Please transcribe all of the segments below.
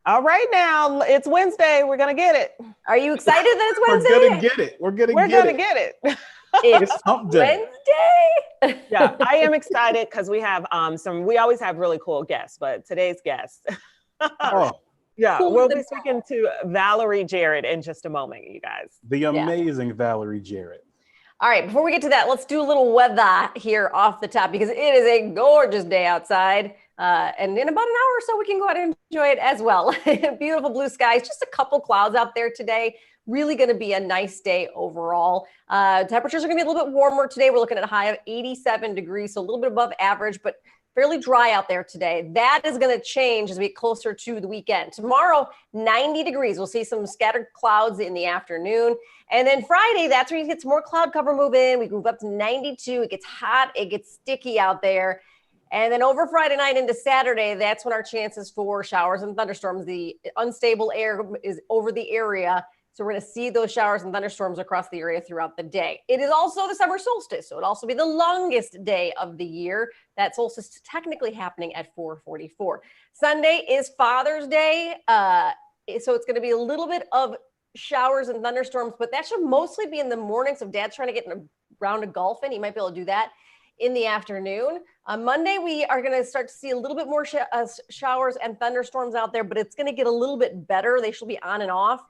All right, now it's Wednesday. We're gonna get it. Are you excited that it's Wednesday? We're gonna get it. We're gonna get it. It's hump day. Wednesday. Yeah, I am excited because we have we always have really cool guests, but today's guest. Yeah, we'll be speaking to Valerie Jared in just a moment, you guys. The amazing Valerie Jared. All right, before we get to that, let's do a little weather here off the top because it is a gorgeous day outside. And in about an hour or so, we can go out and enjoy it as well. Beautiful blue skies, just a couple clouds out there today. Really going to be a nice day overall. Temperatures are going to be a little bit warmer today. We're looking at a high of 87 degrees, so a little bit above average, but fairly dry out there today. That is going to change as we get closer to the weekend. Tomorrow, 90 degrees. We'll see some scattered clouds in the afternoon. And then Friday, that's where you get some more cloud cover move in. We move up to 92. It gets hot. It gets sticky out there. And then over Friday night into Saturday, that's when our chances for showers and thunderstorms. The unstable air is over the area. So we're going to see those showers and thunderstorms across the area throughout the day. It is also the summer solstice, so it'll also be the longest day of the year. That solstice is technically happening at 4:44. Sunday is Father's Day, so it's going to be a little bit of showers and thunderstorms, but that should mostly be in the morning. So if Dad's trying to get in a round of golf in, he might be able to do that in the afternoon. On Monday, we are going to start to see a little bit more showers and thunderstorms out there, but it's going to get a little bit better. They should be on and off.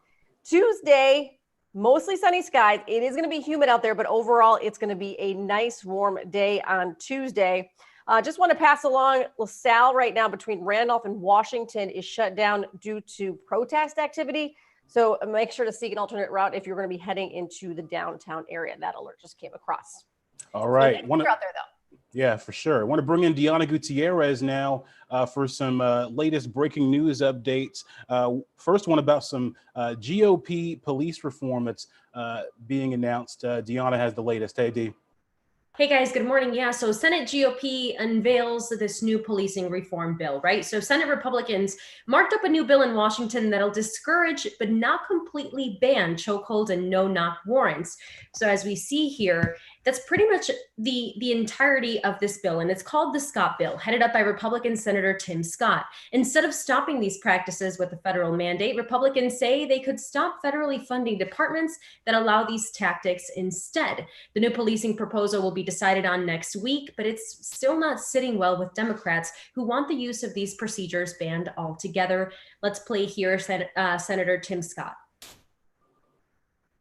Tuesday, mostly sunny skies. It is going to be humid out there, but overall, it's going to be a nice warm day on Tuesday. Just want to pass along, LaSalle right now between Randolph and Washington is shut down due to protest activity. So make sure to seek an alternate route if you're going to be heading into the downtown area. That alert just came across. All right. So you're out there, though. Yeah, for sure. I want to bring in Deanna Gutierrez now for some latest breaking news updates. First one about some GOP police reform that's being announced. Deanna has the latest. Hey, Dee. Hey guys, good morning. Yeah, so Senate GOP unveils this new policing reform bill, right? So Senate Republicans marked up a new bill in Washington that'll discourage but not completely ban chokehold and no-knock warrants. So as we see here, that's pretty much the entirety of this bill, and it's called the Scott bill, headed up by Republican Senator Tim Scott. Instead of stopping these practices with a federal mandate, Republicans say they could stop federally funding departments that allow these tactics instead. The new policing proposal will be decided on next week, but it's still not sitting well with Democrats who want the use of these procedures banned altogether. Let's play here Senator Tim Scott.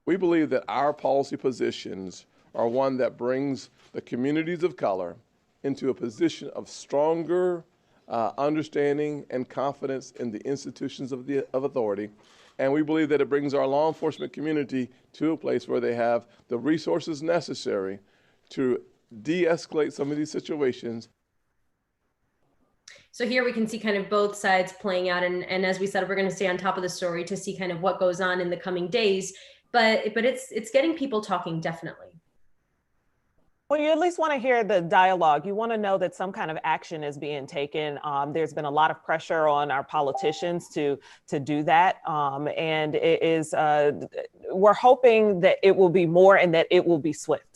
We believe that our policy positions are one that brings the communities of color into a position of stronger understanding and confidence in the institutions of authority. And we believe that it brings our law enforcement community to a place where they have the resources necessary to de-escalate some of these situations. So here we can see kind of both sides playing out. And as we said, we're going to stay on top of the story to see kind of what goes on in the coming days. But it's getting people talking, definitely. Well, you at least want to hear the dialogue. You want to know that some kind of action is being taken. There's been a lot of pressure on our politicians to do that. And it is, we're hoping that it will be more and that it will be swift.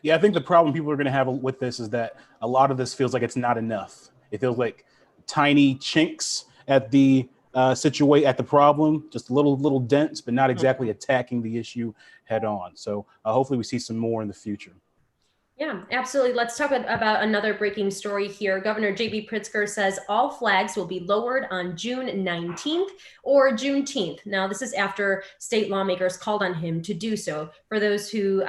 Yeah, I think the problem people are going to have with this is that a lot of this feels like it's not enough. It feels like tiny chinks at the at the problem, just little dents, but not exactly attacking the issue head on. So hopefully we see some more in the future. Yeah, absolutely. Let's talk about another breaking story here. Governor J.B. Pritzker says all flags will be lowered on June 19th or Juneteenth. Now, this is after state lawmakers called on him to do so. For those who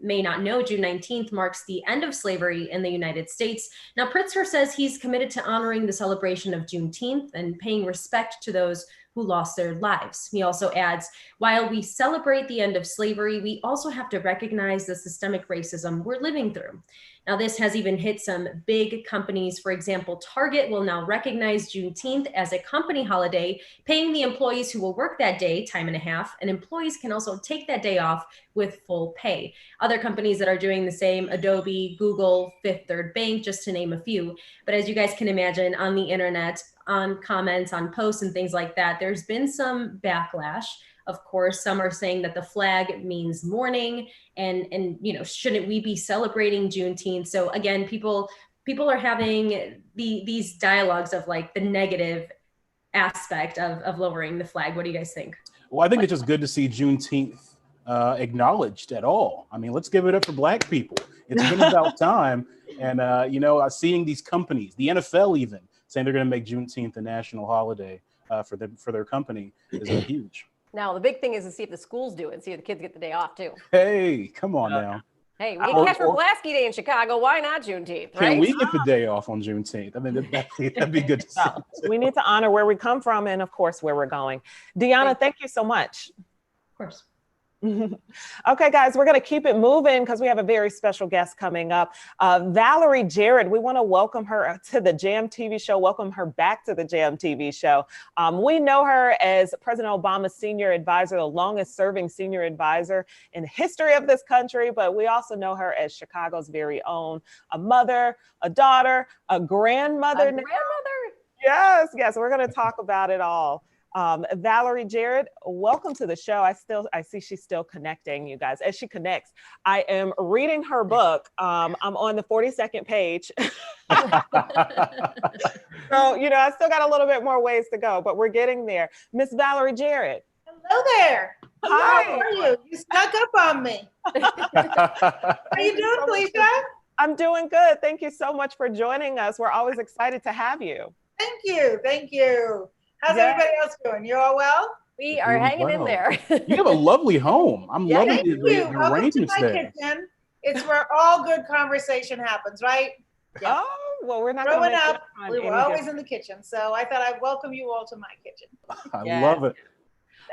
may not know, June 19th marks the end of slavery in the United States. Now, Pritzker says he's committed to honoring the celebration of Juneteenth and paying respect to those who lost their lives. He also adds, while we celebrate the end of slavery, we also have to recognize the systemic racism we're living through. Now, this has even hit some big companies. For example, Target will now recognize Juneteenth as a company holiday, paying the employees who will work that day time and a half, and employees can also take that day off with full pay. Other companies that are doing the same, Adobe, Google, Fifth Third Bank, just to name a few. But as you guys can imagine, on the internet, on comments, on posts and things like that, there's been some backlash. Of course, some are saying that the flag means mourning and shouldn't we be celebrating Juneteenth? So again, people are having these dialogues of like the negative aspect of lowering the flag. What do you guys think? Well, I think it's just good to see Juneteenth acknowledged at all. I mean, let's give it up for Black people. It's been about time. And, seeing these companies, the NFL even, saying they're going to make Juneteenth a national holiday for their company is huge. Now, the big thing is to see if the schools do it and see if the kids get the day off, too. Hey, come on now. Hey, we get Casper Pulaski Day in Chicago. Why not Juneteenth, right? Can we get the day off on Juneteenth? I mean, that'd be good to see. We need to honor where we come from and, of course, where we're going. Deanna, thank you so much. Of course. Okay, guys, we're going to keep it moving because we have a very special guest coming up. Valerie Jared, we want to welcome her to the Jam TV show, welcome her back to the Jam TV show. We know her as President Obama's senior advisor, the longest serving senior advisor in the history of this country, but we also know her as Chicago's very own, a mother, a daughter, a grandmother. Yes, we're going to talk about it all. Valerie Jared, welcome to the show. I see she's still connecting, you guys. As she connects, I am reading her book. I'm on the 42nd page. So, I still got a little bit more ways to go, but we're getting there. Miss Valerie Jared. Hello there. Hi. How are you? You snuck up on me. How you doing, Felicia? I'm doing good. Thank you so much for joining us. We're always excited to have you. Thank you. Thank you. How's everybody else doing? You all well? We are hanging in there. You have a lovely home. I'm loving the arrangements there. Kitchen. It's where all good conversation happens, right? Yeah. Oh, well, we're not growing up. We were always in the kitchen, so I thought I'd welcome you all to my kitchen. I love it.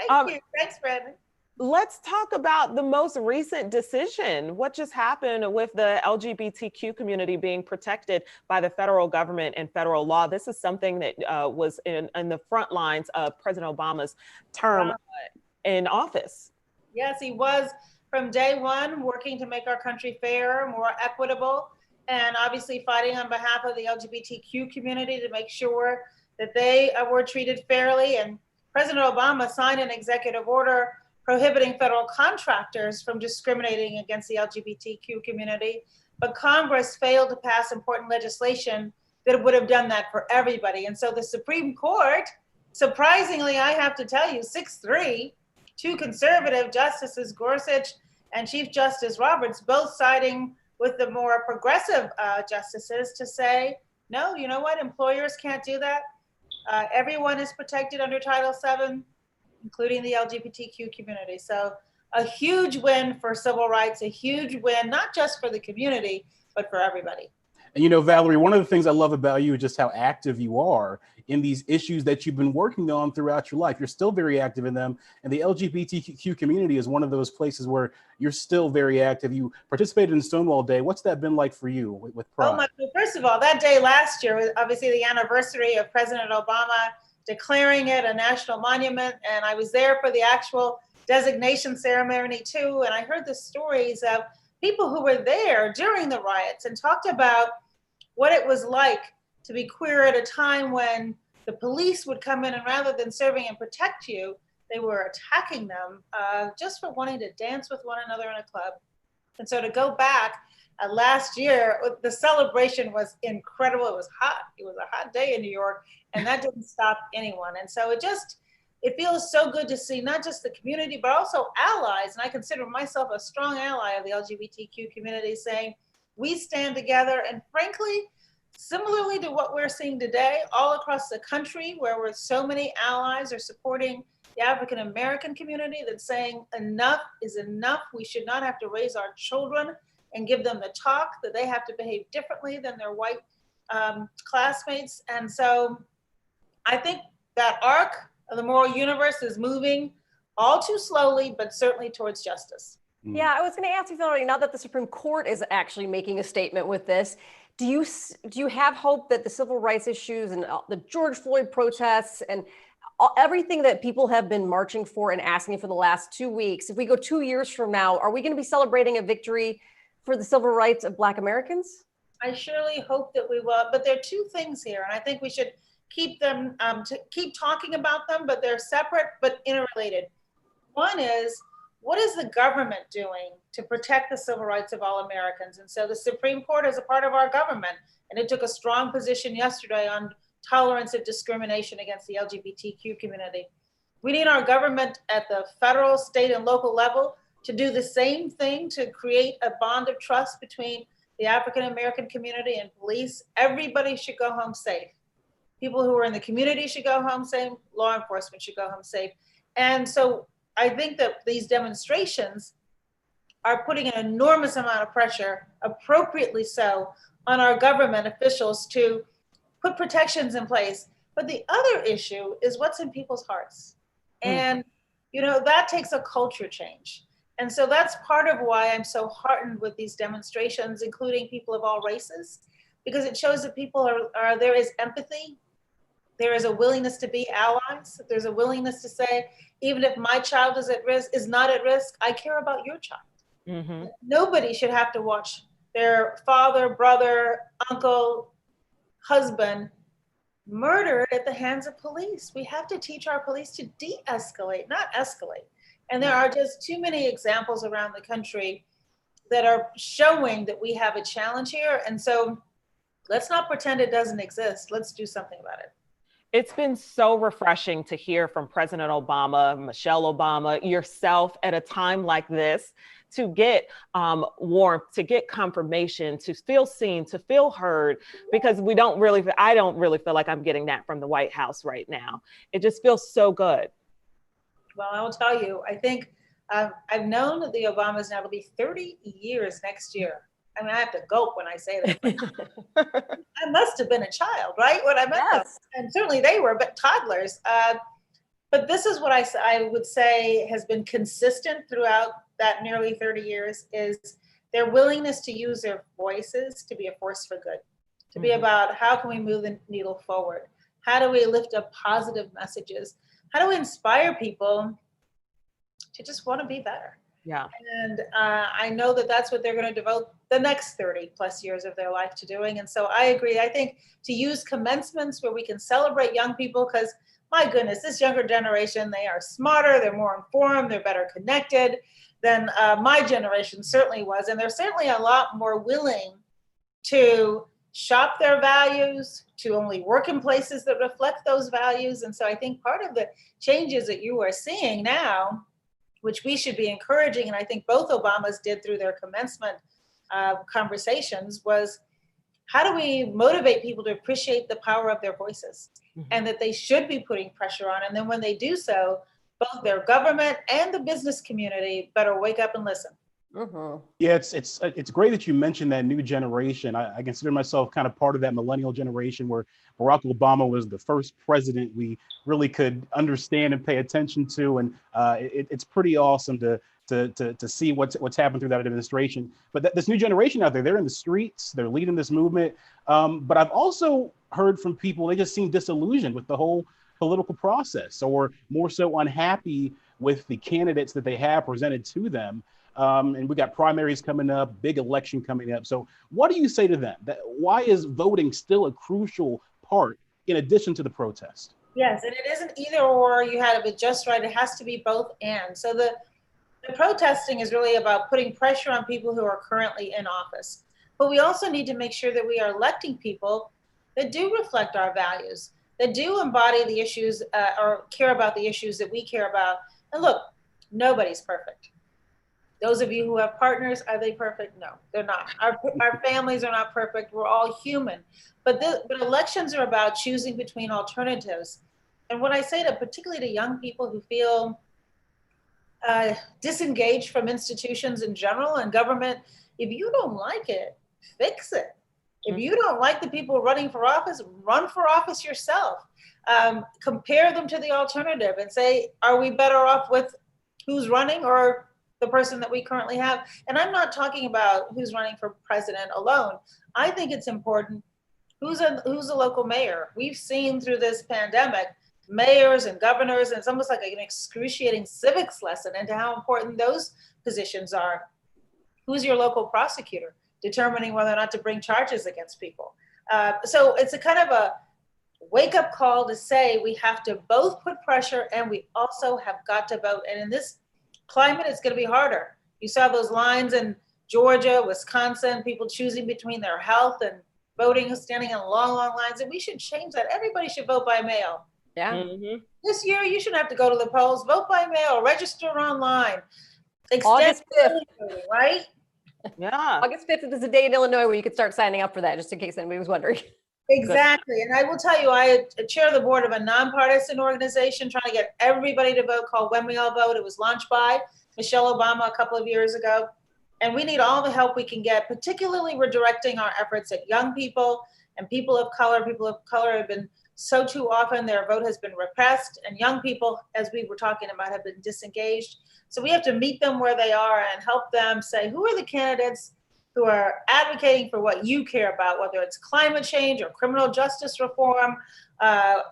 Thank you. Thanks, Brandon. Let's talk about the most recent decision. What just happened with the LGBTQ community being protected by the federal government and federal law? This is something that was in the front lines of President Obama's term in office. Yes, he was from day one working to make our country fairer, more equitable, and obviously fighting on behalf of the LGBTQ community to make sure that they were treated fairly. And President Obama signed an executive order prohibiting federal contractors from discriminating against the LGBTQ community, but Congress failed to pass important legislation that would have done that for everybody. And so the Supreme Court, surprisingly, I have to tell you, 6-3, two conservative justices, Gorsuch and Chief Justice Roberts, both siding with the more progressive justices to say, no, you know what, employers can't do that. Everyone is protected under Title VII, including the LGBTQ community. So a huge win for civil rights, a huge win, not just for the community, but for everybody. And Valerie, one of the things I love about you is just how active you are in these issues that you've been working on throughout your life. You're still very active in them. And the LGBTQ community is one of those places where you're still very active. You participated in Stonewall Day. What's that been like for you with Pride? Oh my, well, first of all, that day last year was obviously the anniversary of President Obama declaring it a national monument. And I was there for the actual designation ceremony too. And I heard the stories of people who were there during the riots and talked about what it was like to be queer at a time when the police would come in and rather than serving and protect you, they were attacking them just for wanting to dance with one another in a club. And so to go back last year, the celebration was incredible. It was hot. It was a hot day in New York, and that didn't stop anyone. And so it feels so good to see not just the community, but also allies. And I consider myself a strong ally of the LGBTQ community saying, we stand together. And frankly, similarly to what we're seeing today, all across the country, where so many allies are supporting the African American community that's saying enough is enough. We should not have to raise our children and give them the talk that they have to behave differently than their white classmates. And so I think that arc of the moral universe is moving all too slowly, but certainly towards justice. Yeah, I was going to ask you, Valerie, now that the Supreme Court is actually making a statement with this, do you have hope that the civil rights issues and the George Floyd protests and everything that people have been marching for and asking for the last 2 weeks, if we go 2 years from now, are we going to be celebrating a victory for the civil rights of Black Americans? I surely hope that we will, but there are two things here, and I think we should keep them, keep talking about them, but they're separate but interrelated. One is, what is the government doing to protect the civil rights of all Americans? And so the Supreme Court is a part of our government, and it took a strong position yesterday on tolerance of discrimination against the LGBTQ community. We need our government at the federal, state, and local level to do the same thing to create a bond of trust between the African American community and police. Everybody should go home safe. People who are in the community should go home safe. Law enforcement should go home safe. And so I think that these demonstrations are putting an enormous amount of pressure, appropriately so, on our government officials to put protections in place. But the other issue is what's in people's hearts. And, you know, that takes a culture change. And so that's part of why I'm so heartened with these demonstrations, including people of all races, because it shows that people are there is empathy. There is a willingness to be allies. There's a willingness to say, even if my child is at risk, is not at risk, I care about your child. Mm-hmm. Nobody should have to watch their father, brother, uncle, husband murdered at the hands of police. We have to teach our police to de-escalate, not escalate. And there are just too many examples around the country that are showing that we have a challenge here. And so let's not pretend it doesn't exist. Let's do something about it. It's been so refreshing to hear from President Obama, Michelle Obama, yourself at a time like this, to get warmth, to get confirmation, to feel seen, to feel heard, because I don't really feel like I'm getting that from the White House right now. It just feels so good. Well, I will tell you, I think I've known the Obamas now, it'll be 30 years next year. I mean, I have to gulp when I say that. I must have been a child, right? When I met them. And certainly they were, but toddlers. But this is what I would say has been consistent throughout that nearly 30 years is their willingness to use their voices to be a force for good, to be about how can we move the needle forward? How do we lift up positive messages? How do we inspire people to just want to be better? Yeah. And I know that that's what they're going to devote the next 30 plus years of their life to doing. And so I agree. I think to use commencements where we can celebrate young people, because my goodness, this younger generation, they are smarter, they're more informed, they're better connected than my generation certainly was. And they're certainly a lot more willing to shop their values, to only work in places that reflect those values. And so I think part of the changes that you are seeing now, which we should be encouraging, and I think both Obamas did through their commencement conversations, was how do we motivate people to appreciate the power of their voices and that they should be putting pressure on. And then when they do so, both their government and the business community better wake up and listen. Yeah, it's great that you mentioned that new generation. I consider myself kind of part of that millennial generation where Barack Obama was the first president we really could understand and pay attention to, and it's pretty awesome to see what's happened through that administration. But this new generation out there, they're in the streets, they're leading this movement. But I've also heard from people, they just seem disillusioned with the whole political process, or more so unhappy with the candidates that they have presented to them. And we got primaries coming up, big election coming up. So what do you say to them? Why is voting still a crucial part in addition to the protest? Yes, and it isn't either or, you have it just right. It has to be both and. So the protesting is really about putting pressure on people who are currently in office. But we also need to make sure that we are electing people that do reflect our values, that do embody the issues or care about the issues that we care about. And look, nobody's perfect. Those of you who have partners, are they perfect? No, they're not. Our families are not perfect. We're all human. But elections are about choosing between alternatives. And what I say to particularly to young people who feel disengaged from institutions in general and government, if you don't like it, fix it. If you don't like the people running for office, run for office yourself. Compare them to the alternative and say, are we better off with who's running or the person that we currently have? And I'm not talking about who's running for president alone. I think it's important who's a local mayor. We've seen through this pandemic mayors and governors, and it's almost like an excruciating civics lesson into how important those positions are. Who's your local prosecutor, determining whether or not to bring charges against people? So it's a kind of a wake-up call to say we have to both put pressure and we also have got to vote. And in this climate, it's going to be harder. You saw those lines in Georgia, Wisconsin, people choosing between their health and voting, standing in long, long lines, and we should change that. Everybody should vote by mail. Yeah. Mhm. This year, you shouldn't have to go to the polls. Vote by mail, register online, extend August 5th. early voting, right? Yeah. August 5th is a day in Illinois where you could start signing up for that, just in case anybody was wondering. Exactly. And I will tell you, I chair the board of a nonpartisan organization trying to get everybody to vote called When We All Vote. It was launched by Michelle Obama a couple of years ago. And we need all the help we can get, particularly we're directing our efforts at young people and people of color. People of color have been so too often, their vote has been repressed, and young people, as we were talking about, have been disengaged. So we have to meet them where they are and help them say, who are the candidates who are advocating for what you care about, whether it's climate change or criminal justice reform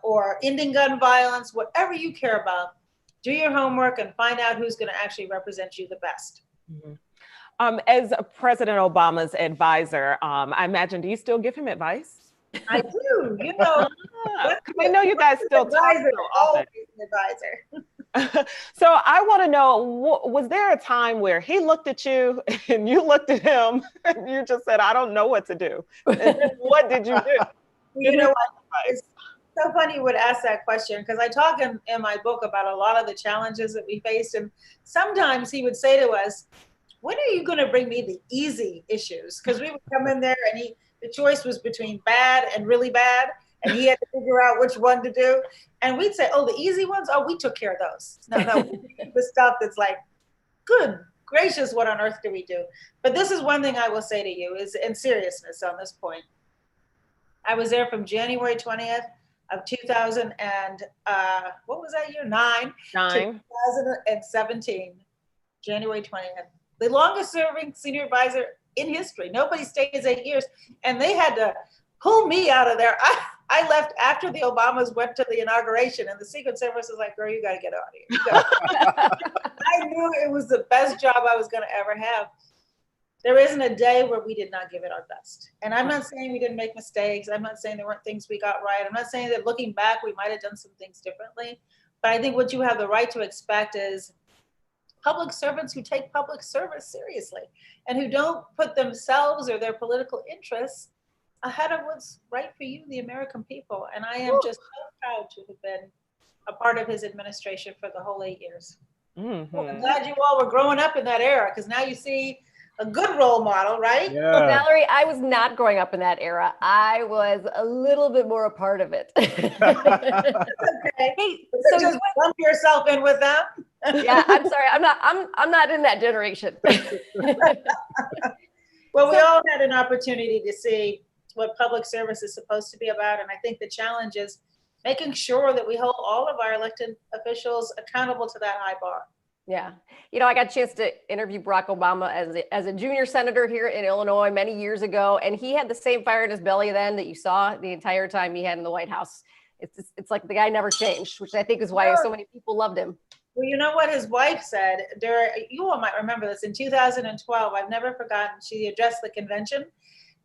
or ending gun violence, whatever you care about, do your homework and find out who's going to actually represent you the best. Mhm. As President Obama's advisor, I imagine, do you still give him advice? I do, you know. I know you guys still talk so often. Advisor. So I want to know, was there a time where he looked at you and you looked at him and you just said, I don't know what to do? And then what did you do? You know what? It's so funny you would ask that question, because I talk in my book about a lot of the challenges that we faced. And sometimes he would say to us, when are you going to bring me the easy issues? Because we would come in there and the choice was between bad and really bad. And he had to figure out which one to do. And we'd say, oh, the easy ones? Oh, we took care of those. No, the stuff that's like, good gracious, what on earth do we do? But this is one thing I will say to you is, in seriousness on this point, I was there from January 20th of 2000 and what was that year? 9 to 2017, January 20th. The longest serving senior advisor in history. Nobody stays 8 years. And they had to pull me out of there. I left after the Obamas went to the inauguration, and the Secret Service was like, girl, you got to get out of here. I knew it was the best job I was going to ever have. There isn't a day where we did not give it our best. And I'm not saying we didn't make mistakes. I'm not saying there weren't things we got right. I'm not saying that looking back, we might have done some things differently. But I think what you have the right to expect is public servants who take public service seriously and who don't put themselves or their political interests ahead of what's right for you, the American people. And I am just so proud to have been a part of his administration for the whole 8 years. Mm-hmm. I'm glad you all were growing up in that era, because now you see a good role model, right? Yeah. Well, Valerie, I was not growing up in that era. I was a little bit more a part of it. Okay. Hey, So just lump yourself in with them. yeah, I'm sorry. I'm not in that generation. Well, we all had an opportunity to see what public service is supposed to be about. And I think the challenge is making sure that we hold all of our elected officials accountable to that high bar. Yeah. You know, I got a chance to interview Barack Obama as a junior senator here in Illinois many years ago. And he had the same fire in his belly then that you saw the entire time he had in the White House. It's like the guy never changed, which I think is why so many people loved him. Well, you know what his wife said, you all might remember this, in 2012, I've never forgotten, she addressed the convention.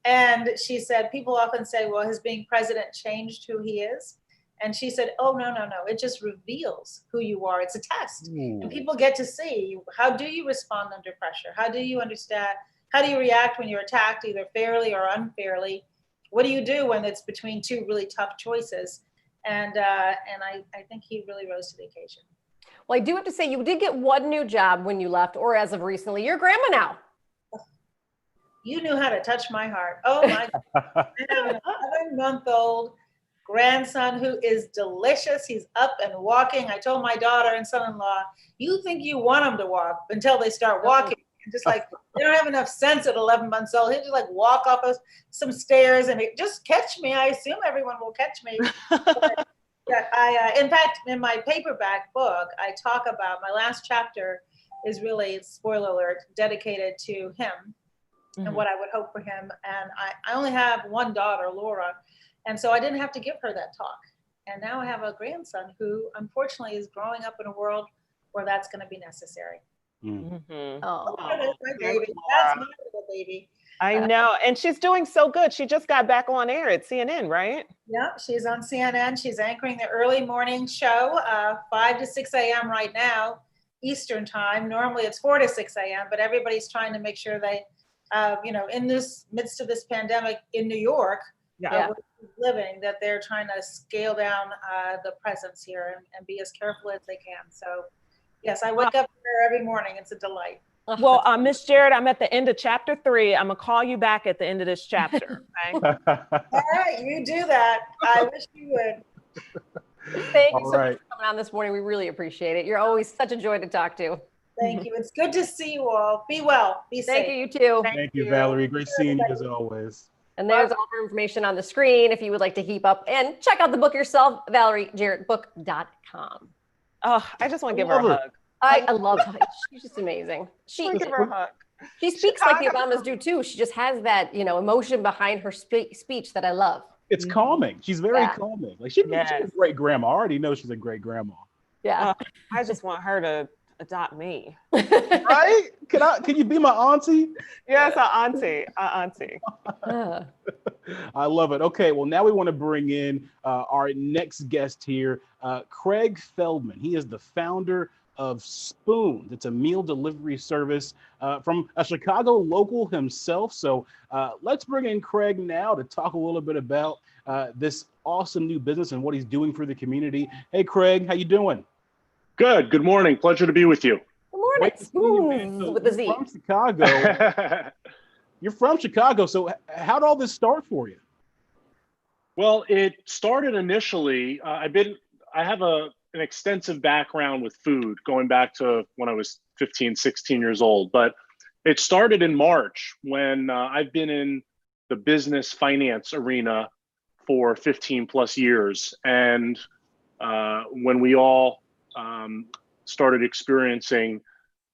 And she said, people often say, well, has being president changed who he is? And she said, oh, no, it just reveals who you are. It's a test. Ooh. And people get to see, how do you respond under pressure? How do you understand? How do you react when you're attacked, either fairly or unfairly? What do you do when it's between two really tough choices? And I think he really rose to the occasion. Well, I do have to say, you did get one new job when you left, or as of recently. You're grandma now. You knew how to touch my heart. Oh my God. I have an 11-month-old grandson who is delicious. He's up and walking. I told my daughter and son-in-law, you think you want them to walk until they start walking. And just like, they don't have enough sense at 11 months old. He'll just like walk off of some stairs and just catch me. I assume everyone will catch me. But, yeah, in fact, in my paperback book, I talk about, my last chapter is really, spoiler alert, dedicated to him. And what I would hope for him. And I only have one daughter, Laura. And so I didn't have to give her that talk. And now I have a grandson who unfortunately is growing up in a world where that's going to be necessary. Mm-hmm. Oh, That's my baby. That's my little baby. I know. And she's doing so good. She just got back on air at CNN, right? Yeah, she's on CNN. She's anchoring the early morning show, 5 to 6 a.m. right now, Eastern time. Normally it's 4 to 6 a.m., but everybody's trying to make sure they in this midst of this pandemic in New York, Yeah. where we're living, that they're trying to scale down the presence here and be as careful as they can. So yes, I wake up here every morning. It's a delight. Well, Miss Jared, I'm at the end of chapter 3. I'm gonna call you back at the end of this chapter. Okay? All right, you do that. I wish you would. Thank you All so right. much for coming on this morning. We really appreciate it. You're always such a joy to talk to. Thank you. It's good to see you all. Be well. Be safe. Thank you, you too. Thank you, Valerie. Great seeing you as always. And there's all our information on the screen if you would like to keep up and check out the book yourself, ValerieJaredBook.com. Oh, I just want to give her a hug. I love her. She's just amazing. I give her a hug. She speaks like the Obamas do too. She just has that, emotion behind her speech that I love. It's calming. She's very calming. Like she's a great grandma. I already know she's a great grandma. Yeah. I just want her to adopt me. Right? Can you be my auntie? Yes, auntie. I love it. Okay, well, now we want to bring in our next guest here, Craig Feldman. He is the founder of Spoon. It's a meal delivery service from a Chicago local himself. So let's bring in Craig now to talk a little bit about this awesome new business and what he's doing for the community. Hey, Craig, how you doing? Good. Good morning. Pleasure to be with you. Good morning. Spoon with the Z. You're from Chicago. You're from Chicago. So how did all this start for you? Well, it started initially. I have an extensive background with food going back to when I was 15, 16 years old. But it started in March when I've been in the business finance arena for 15 plus years. And when we all started experiencing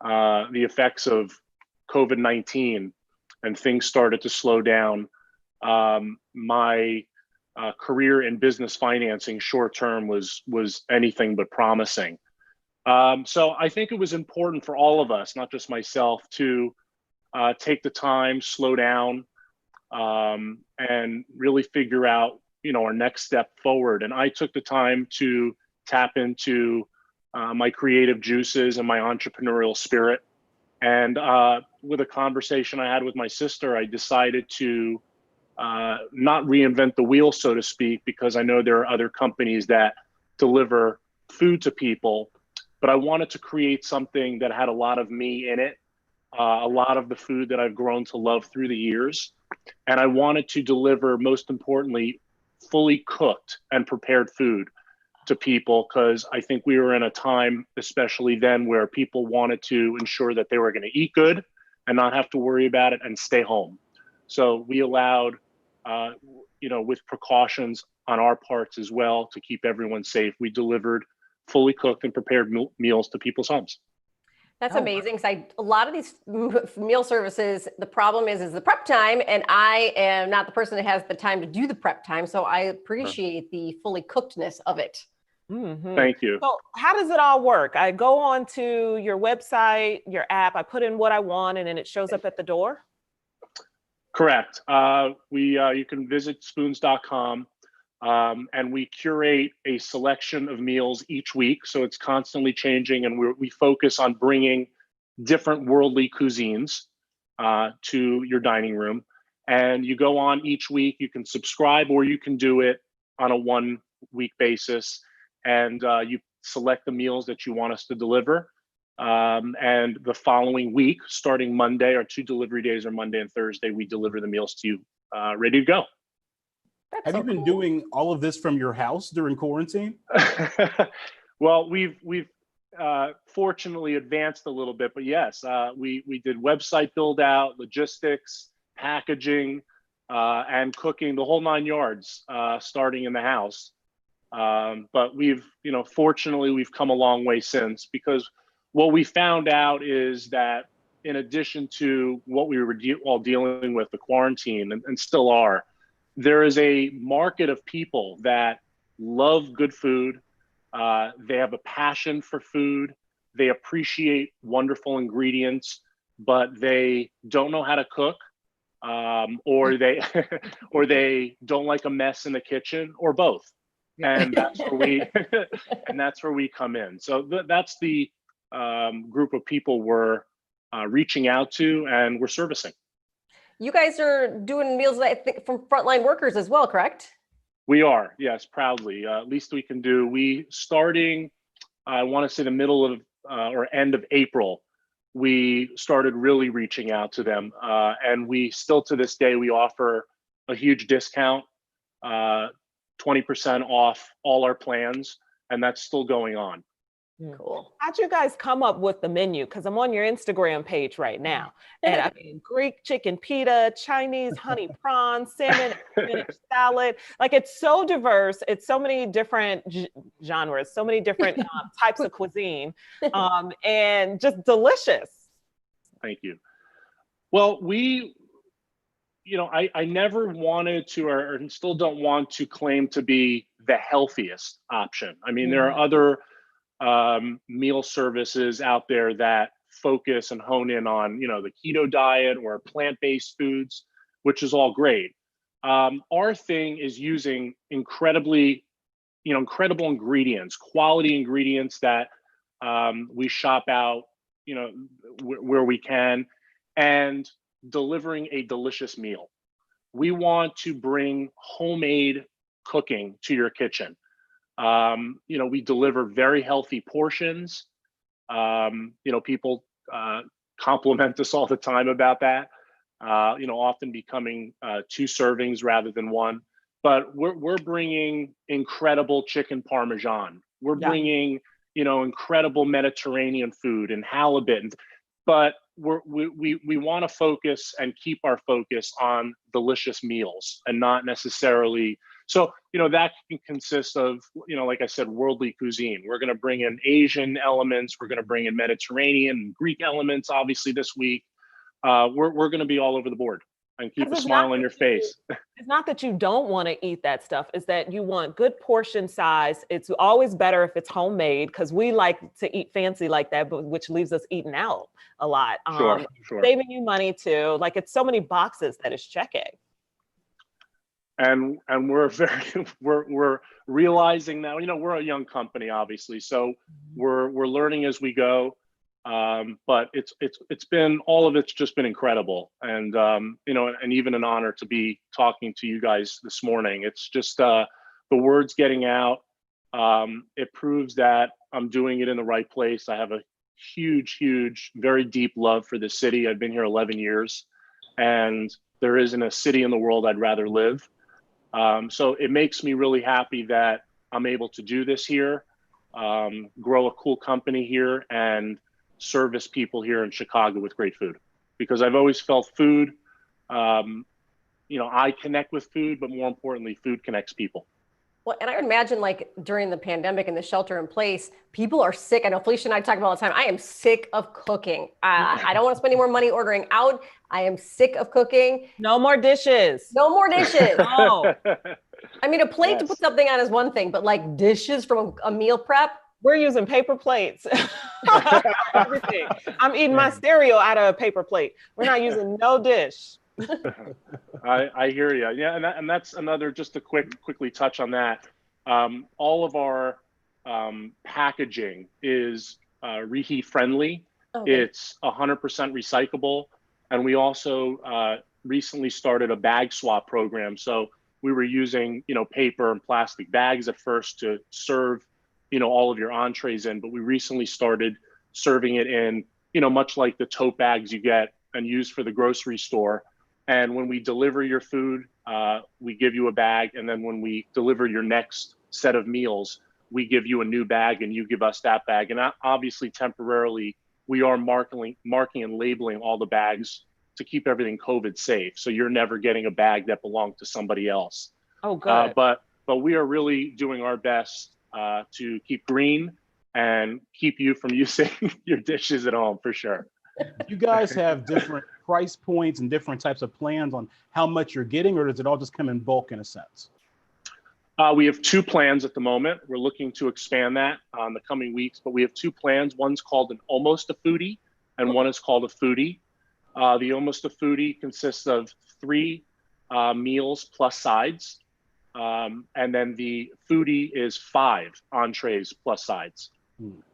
the effects of COVID-19 and things started to slow down, my career in business financing short term was anything but promising. So I think it was important for all of us, not just myself, to take the time, slow down, and really figure out, our next step forward. And I took the time to tap into my creative juices and my entrepreneurial spirit. And with a conversation I had with my sister, I decided to not reinvent the wheel, so to speak, because I know there are other companies that deliver food to people, but I wanted to create something that had a lot of me in it, a lot of the food that I've grown to love through the years. And I wanted to deliver, most importantly, fully cooked and prepared food to people, because I think we were in a time, especially then, where people wanted to ensure that they were going to eat good and not have to worry about it and stay home. So we allowed, with precautions on our parts as well to keep everyone safe, we delivered fully cooked and prepared meals to people's homes. That's amazing. Because a lot of these meal services, the problem is the prep time, and I am not the person that has the time to do the prep time. So I appreciate the fully cookedness of it. Mm-hmm. Thank you. So how does it all work? I go on to your website, your app, I put in what I want, and then it shows up at the door? Correct. You can visit spoons.com, and we curate a selection of meals each week. So it's constantly changing, and we focus on bringing different worldly cuisines to your dining room. And you go on each week, you can subscribe, or you can do it on a 1 week basis. And you select the meals that you want us to deliver. And the following week, starting Monday, our 2 delivery days are Monday and Thursday, we deliver the meals to you ready to go. Have you been doing all of this from your house during quarantine? Well, we've fortunately advanced a little bit, but yes, we did website build out, logistics, packaging, and cooking, the whole 9 yards, starting in the house. But fortunately, we've come a long way since, because what we found out is that in addition to what we were all dealing with, the quarantine, and still are, there is a market of people that love good food. They have a passion for food. They appreciate wonderful ingredients, but they don't know how to cook, or they or they don't like a mess in the kitchen, or both. And that's where we come in. So that's the group of people we're reaching out to and we're servicing. You guys are doing meals, I think, from frontline workers as well, correct? We are, yes, proudly. Least we can do. We starting, I want to say the middle of or end of April, we started really reaching out to them. And we still to this day, we offer a huge discount, 20% off all our plans, and that's still going on. Cool. How'd you guys come up with the menu? Because I'm on your Instagram page right now. And I mean, Greek chicken pita, Chinese honey prawns, salmon and spinach salad. Like, it's so diverse. It's so many different genres, so many different types of cuisine, and just delicious. Thank you. Well, I never wanted to, or still don't want to claim to be the healthiest option. I mean, there are other meal services out there that focus and hone in on, the keto diet or plant-based foods, which is all great. Our thing is using incredible ingredients, quality ingredients that we shop out, where we can, and delivering a delicious meal. We want to bring homemade cooking to your kitchen. We deliver very healthy portions. People compliment us all the time about that. Often becoming 2 servings rather than 1. But we're bringing incredible chicken parmesan. We're bringing incredible Mediterranean food and halibut. But we want to focus and keep our focus on delicious meals and not necessarily. So, that can consist of, like I said, worldly cuisine. We're going to bring in Asian elements. We're going to bring in Mediterranean and Greek elements, obviously, this week. We're going to be all over the board and keep a smile on your face. It's not that you don't want to eat that stuff. It's that you want good portion size. It's always better if it's homemade, because we like to eat fancy like that, but which leaves us eating out a lot. Sure. Saving you money too. Like, it's so many boxes that it's checking. And we're realizing now, we're a young company, obviously, so we're learning as we go. But it's been, all of it's just been incredible, and and even an honor to be talking to you guys this morning. It's just the word's getting out. It proves that I'm doing it in the right place. I have a huge, very deep love for this city. I've been here 11 years, and there isn't a city in the world I'd rather live. So it makes me really happy that I'm able to do this here, grow a cool company here, and service people here in Chicago with great food. Because I've always felt food, I connect with food, but more importantly, food connects people. Well, and I would imagine, like, during the pandemic and the shelter in place, people are sick. I know Felicia and I talk about all the time. I am sick of cooking. I don't want to spend any more money ordering out. I am sick of cooking. No more dishes. No more dishes. Oh, I mean, a plate to put something on is one thing, but like dishes from a meal prep. we're using paper plates. Everything. I'm eating my cereal out of a paper plate. We're not using no dish. I hear you. Yeah, and that's another, just to quickly touch on that. All of our packaging is reheat friendly. Okay. It's 100% recyclable, and we also recently started a bag swap program. So we were using paper and plastic bags at first to serve all of your entrees in, but we recently started serving it in much like the tote bags you get and use for the grocery store. And when we deliver your food, we give you a bag. And then when we deliver your next set of meals, we give you a new bag and you give us that bag. And obviously, temporarily, we are marking and labeling all the bags to keep everything COVID safe. So you're never getting a bag that belonged to somebody else. Oh, good. But we are really doing our best to keep green and keep you from using your dishes at home, for sure. You guys have different price points and different types of plans on how much you're getting, or does it all just come in bulk in a sense? We have 2 plans at the moment. We're looking to expand that in the coming weeks, but we have 2 plans. One's called an Almost a Foodie, and one is called a Foodie. The Almost a Foodie consists of 3 meals plus sides, and then the Foodie is 5 entrees plus sides.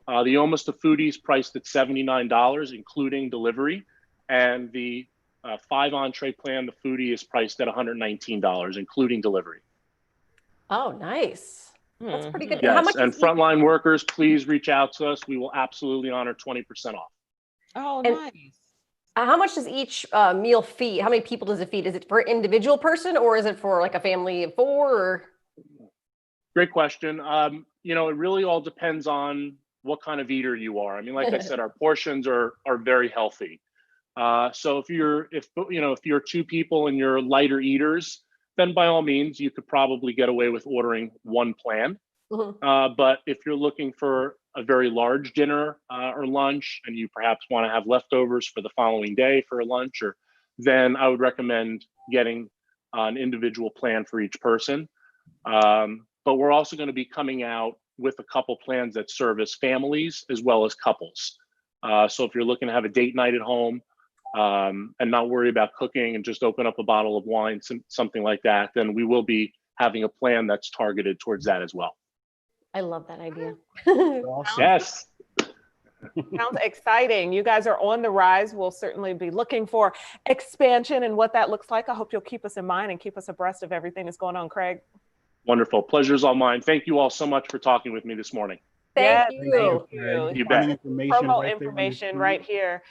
The Almost a Foodie is priced at $79, including delivery, and the 5 entree plan. The foodie is priced at $119, including delivery. Oh, nice. That's pretty good. Yes, How much and is frontline workers, please reach out to us. We will absolutely honor 20% off. Oh, And- nice. how much does each meal feed? How many people does it feed? Is it for an individual person or is it for like a family of 4? Or? Great question. You know, it really all depends on what kind of eater you are. I mean, like I said, our portions are very healthy. So if you're 2 people and you're lighter eaters, then by all means, you could probably get away with ordering 1 plan. But if you're looking for a very large dinner or lunch, and you perhaps want to have leftovers for the following day for a lunch, then I would recommend getting an individual plan for each person. But we're also going to be coming out with a couple plans that service families as well as couples. So if you're looking to have a date night at home and not worry about cooking and just open up a bottle of wine, something like that, then we will be having a plan that's targeted towards that as well. I love that idea. Awesome. Yes. Sounds exciting. You guys are on the rise. We'll certainly be looking for expansion and what that looks like. I hope you'll keep us in mind and keep us abreast of everything that's going on, Craig. Wonderful. Pleasure's all mine. Thank you all so much for talking with me this morning. Thank Yes, you. You bet. Promo information right here.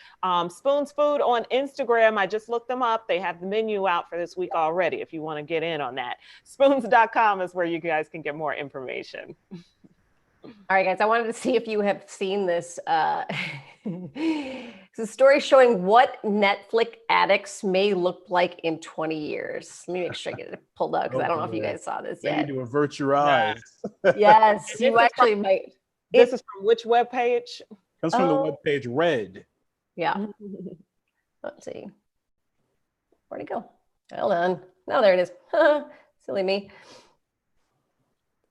Spoon's Food on Instagram. I just looked them up. They have the menu out for this week already if you want to get in on that. Spoons.com is where you guys can get more information. All right, guys, I wanted to see if you have seen this. It's a story showing what Netflix addicts may look like in 20 years. Let me make sure I get it pulled up because I don't know if you guys saw this You yet. need to avert your eyes. Yes, you actually might. This is from which webpage? Comes from the webpage Red. Yeah. Let's see. Where'd it go? Hold on. No, there it is. Silly me.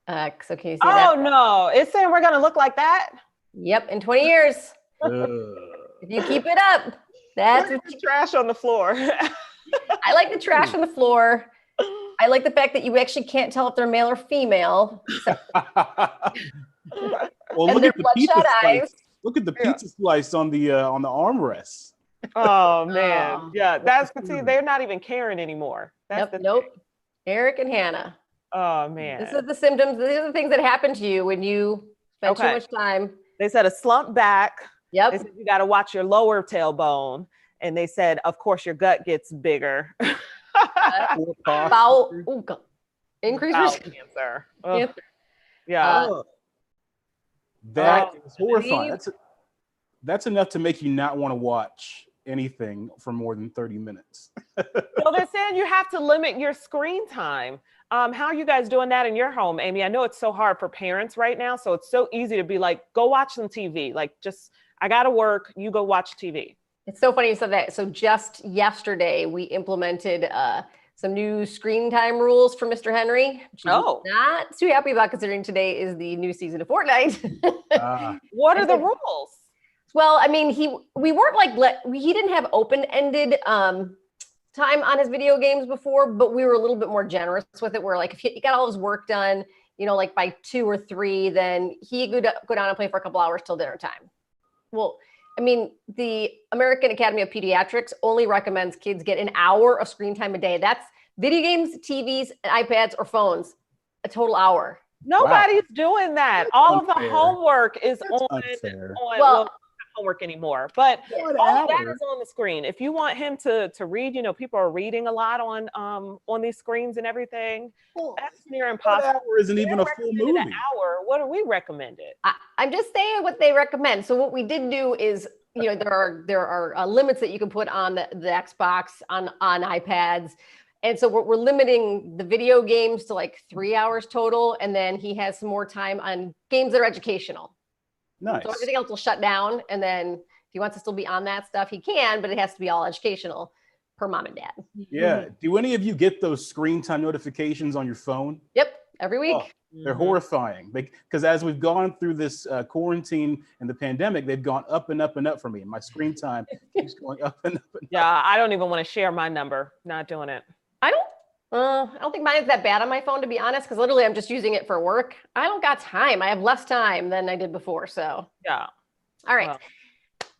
So can you see that? Oh, no. It's saying we're going to look like that? Yep, in 20 years. If you keep it up, that's what the trash on the floor. I like the trash on the floor. I like the fact that you actually can't tell if they're male or female. Well, And look at their the pizza bloodshot slice. eyes. Look at the pizza slice on the armrest. Oh, man. Yeah, that's, see, they're not even caring anymore. That's Nope. Eric and Hannah. Oh, man. This is the symptoms. These are the things that happen to you when you spend too much time. They said a slump back. Yep. They said you got to watch your lower tailbone. And they said, of course, your gut gets bigger. Bowel increase Bowel risk. cancer. Yep. Yeah. That is horrifying. That's enough to make you not want to watch anything for more than 30 minutes. Well, they're saying you have to limit your screen time. How are you guys doing that in your home, Amy? I know it's so hard for parents right now. So it's so easy to be like, go watch some TV. Like, just, I got to work. You go watch TV. It's so funny you said that. So just yesterday, we implemented some new screen time rules for Mr. Henry. Which he's not too happy about, considering today is the new season of Fortnite. What are the rules? Well, I mean, we weren't like, he didn't have open-ended time on his video games before, but we were a little bit more generous with it. Where like, if he got all his work done, you know, like by 2 or 3, then he could go down and play for a couple hours till dinner time. Well, I mean, the American Academy of Pediatrics only recommends kids get an hour of screen time a day. That's video games, TVs, iPads, or phones, a total hour. Nobody's doing that. That's all unfair. of the homework is That's on unfair. well, not homework anymore, but What all that hour? is on the screen. If you want him to read, you know, people are reading a lot on these screens and everything. That's near That impossible. hour isn't even a full movie. An hour. What do we recommend it? I'm just saying what they recommend. So what we did do is, you know, there are limits that you can put on the Xbox, on iPads. And so we're limiting the video games to like 3 hours total. And then he has some more time on games that are educational. Nice. So everything else will shut down. And then if he wants to still be on that stuff, he can, but it has to be all educational per mom and dad. Yeah. Do any of you get those screen time notifications on your phone? Yep. Every week. Oh, they're horrifying because as we've gone through this quarantine and the pandemic, they've gone up and up and up for me. And my screen time keeps going up and up and up. Yeah, I don't even want to share my number. Not doing it. I don't think mine is that bad on my phone, to be honest, because literally I'm just using it for work. I don't got time. I have less time than I did before. So Yeah. all right.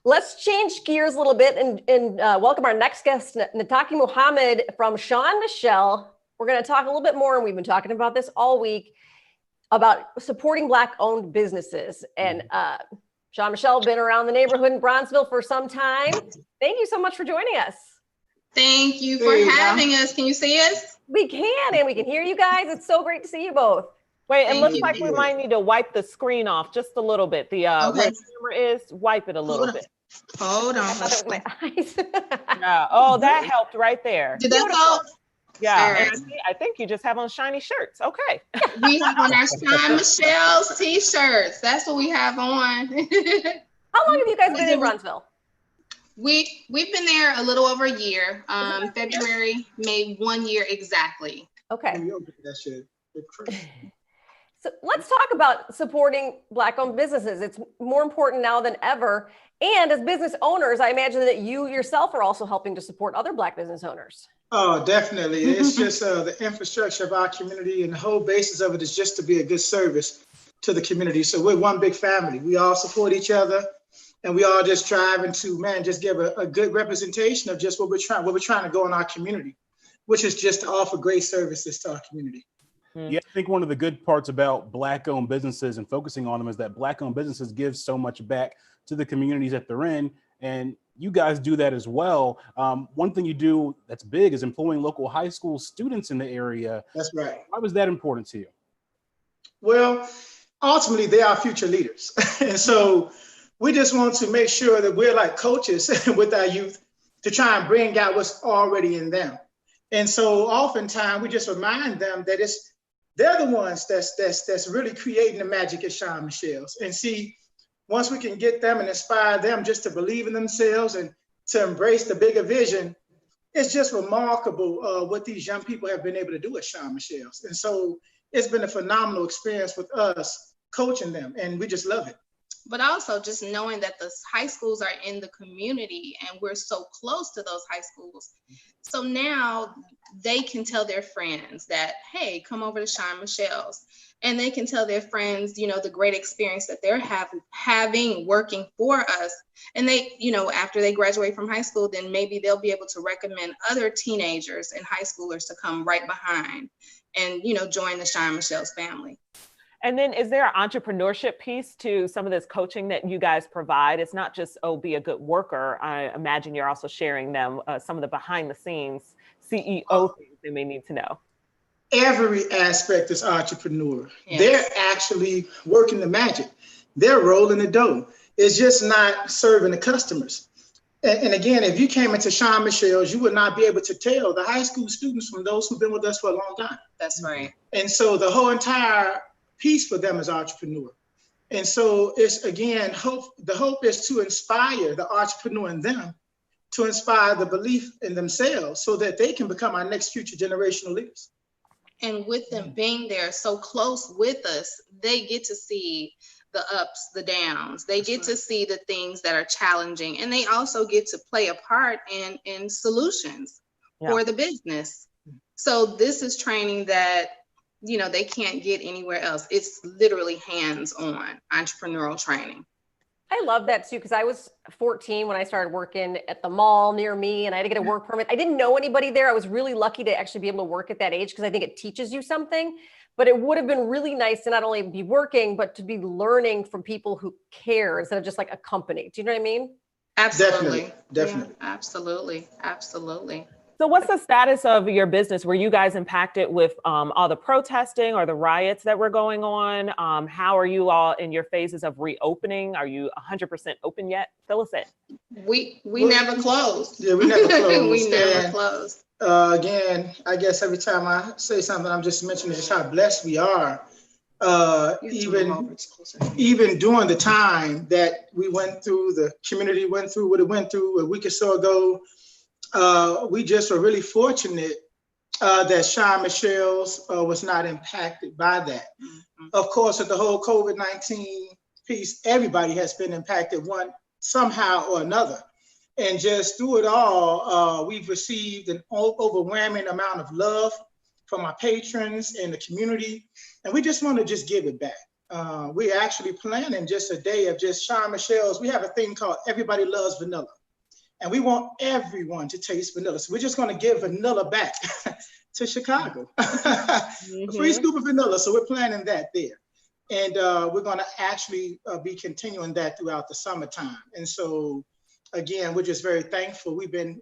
Let's change gears a little bit and welcome our next guest, Natasha Mohammad from Sean Michelle. We're going to talk a little bit more, and we've been talking about this all week, about supporting Black-owned businesses. And Sean Michelle, been around the neighborhood in Bronzeville for some time. Thank you so much for joining us. Thank you for having us. Can you see us? We can, and we can hear you guys. It's so great to see you both. Wait, it looks like we might need to wipe the screen off just a little bit. The where the camera is, wipe it a little bit. Hold on. My eyes. Yeah. Oh, that helped right there. Did that help? Yeah. Right. And I think you just have on shiny shirts. Okay. We have on our Sean Michelle's t-shirts. That's what we have on. How long have you guys been in Bronzeville? We've been there a little over a year. February made 1 year exactly. Okay. So let's talk about supporting Black-owned businesses. It's more important now than ever. And as business owners, I imagine that you yourself are also helping to support other Black business owners. Oh, definitely. It's just the infrastructure of our community, and the whole basis of it is just to be a good service to the community. So we're one big family. We all support each other, and we all just striving to, just give a good representation of just what we're trying to go in our community, which is just to offer great services to our community. Yeah, I think one of the good parts about Black-owned businesses and focusing on them is that Black-owned businesses give so much back to the communities that they're in, and you guys do that as well. One thing you do that's big is employing local high school students in the area. That's right. Why was that important to you? Well, ultimately, they are future leaders. And so we just want to make sure that we're like coaches with our youth to try and bring out what's already in them. And so oftentimes we just remind them that they're the ones that's really creating the magic at Sean Michelle's. And see, once we can get them and inspire them just to believe in themselves and to embrace the bigger vision, it's just remarkable what these young people have been able to do at Sean Michelle's. And so it's been a phenomenal experience with us coaching them, and we just love it. But also just knowing that the high schools are in the community and we're so close to those high schools. So now they can tell their friends that, hey, come over to Sean Michelle's. And they can tell their friends, the great experience that they're having working for us. And they, after they graduate from high school, then maybe they'll be able to recommend other teenagers and high schoolers to come right behind and, join the Sean Michelle's family. And then is there an entrepreneurship piece to some of this coaching that you guys provide? It's not just, be a good worker. I imagine you're also sharing them some of the behind the scenes CEO things they may need to know. Every aspect is entrepreneur. Yes. They're actually working the magic. They're rolling the dough. It's just not serving the customers. And again, if you came into Sean Michelle's, you would not be able to tell the high school students from those who've been with us for a long time. That's right. And so the whole entire piece for them is entrepreneur. And so it's, again, the hope is to inspire the entrepreneur in them, to inspire the belief in themselves so that they can become our next future generational leaders. And with them being there so close with us, they get to see the ups, the downs. They get to see the things that are challenging. And they also get to play a part in solutions for the business. So this is training that, they can't get anywhere else. It's literally hands-on entrepreneurial training. I love that too, because I was 14 when I started working at the mall near me, and I had to get a work permit. I didn't know anybody there. I was really lucky to actually be able to work at that age because I think it teaches you something. But it would have been really nice to not only be working, but to be learning from people who care instead of just like a company. Do you know what I mean? Absolutely. Definitely. Yeah, absolutely. So what's the status of your business? Were you guys impacted with all the protesting or the riots that were going on? How are you all in your phases of reopening? Are you 100% open yet? Fill us in. We never closed. Yeah, we never closed. We never closed. Again, I guess every time I say something, I'm just mentioning just how blessed we are. Even during the time that we went through, the community went through what it went through a week or so ago, we just were really fortunate that Sean Michelle's was not impacted by that. Mm-hmm. Of course, with the whole COVID-19 piece, everybody has been impacted somehow or another. And just through it all, we've received an overwhelming amount of love from our patrons and the community. And we just want to just give it back. we actually planning just a day of just Sean Michelle's. We have a thing called Everybody Loves Vanilla. And we want everyone to taste vanilla. So we're just going to give vanilla back to Chicago. A free scoop of vanilla. So we're planning that there. And we're going to actually be continuing that throughout the summertime. And so, again, we're just very thankful. We've been